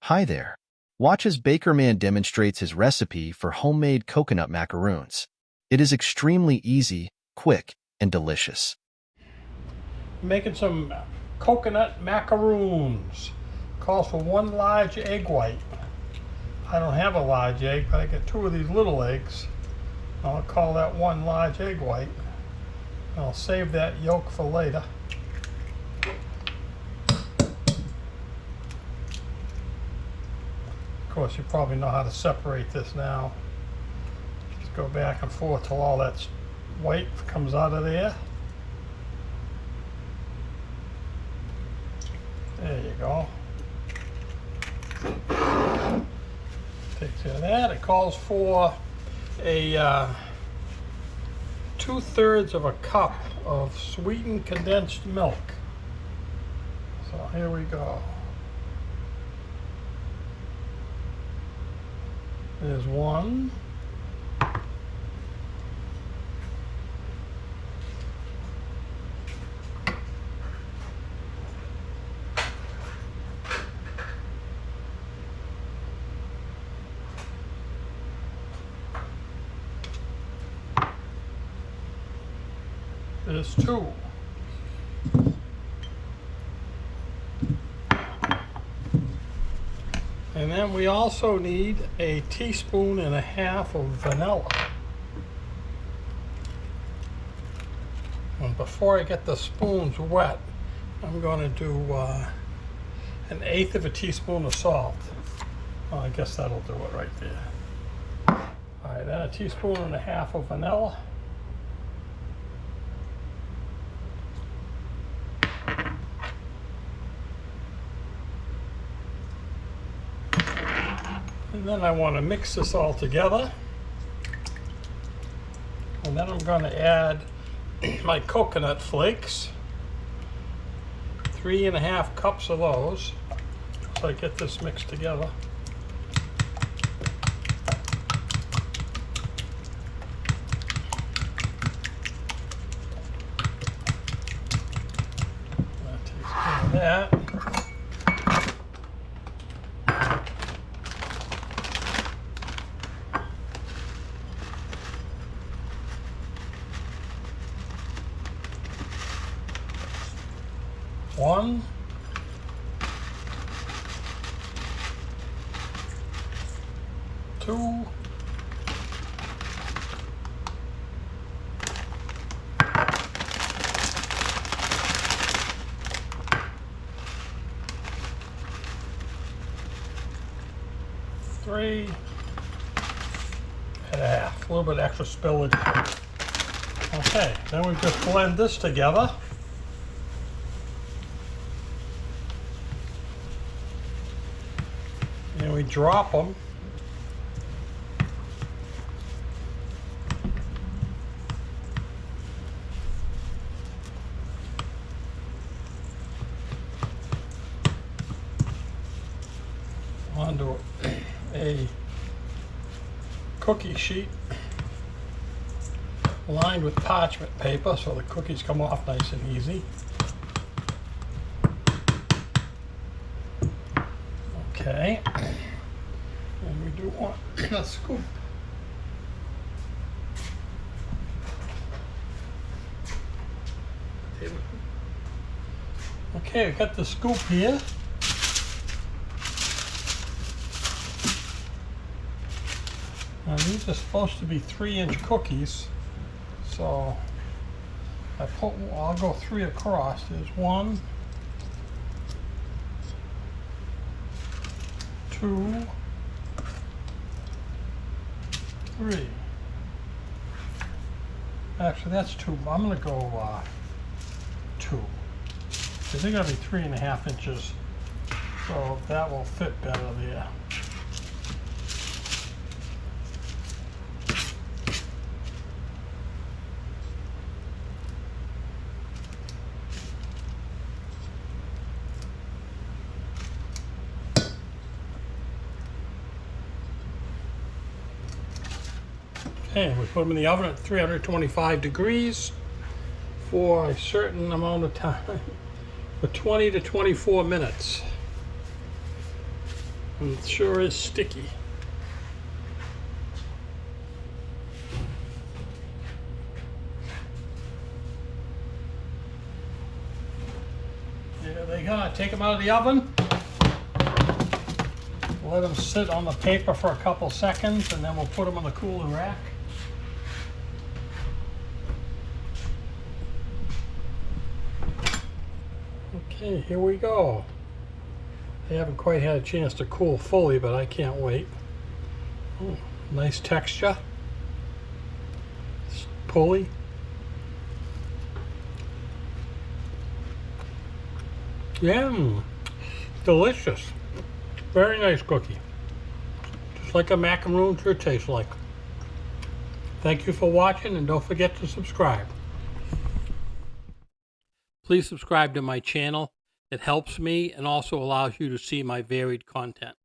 Hi there. Watch as Baker Man demonstrates his recipe for homemade coconut macaroons. It is extremely easy, quick, and delicious. Making some coconut macaroons. Calls for 1 large egg white. I don't have a large egg, but I got 2 of these little eggs. I'll call that 1 large egg white. I'll save that yolk for later. Of course, you probably know how to separate this now. Just go back and forth till all that white comes out of there. There you go. Take care of that. It calls for a 2/3 of a cup of sweetened condensed milk. So here we go. There's 1. There's 2. And then we also need a 1.5 teaspoons of vanilla. And before I get the spoons wet, I'm going to do 1/8 teaspoon of salt. Well, I guess that'll do it right there. All right, then 1.5 teaspoons of vanilla. And then I want to mix this all together. And then I'm going to add my coconut flakes. 3.5 cups of those. So I get this mixed together. That takes care of that. One, 2, 3.5. A little bit extra spillage. Okay, then we just blend this together. And we drop them onto a cookie sheet lined with parchment paper so the cookies come off nice and easy. Okay, and we do want a scoop. Okay, I've got the scoop here. Now these are supposed to be 3-inch cookies, so I'll go 3 across. There's 1, 2, 3. Actually, that's 2. I'm going to go 2. Because they're going to be 3.5 inches, so that will fit better there. Okay, we put them in the oven at 325 degrees for a certain amount of time, for 20 to 24 minutes. It sure is sticky. There they go. Take them out of the oven. Let them sit on the paper for a couple seconds, and then we'll put them on the cooler rack. Okay, here we go. They haven't quite had a chance to cool fully, but I can't wait. Oh, nice texture. It's pulley. Yeah, delicious. Very nice cookie. Just like a macaroon should taste like. Thank you for watching, and don't forget to subscribe. Please subscribe to my channel. It helps me and also allows you to see my varied content.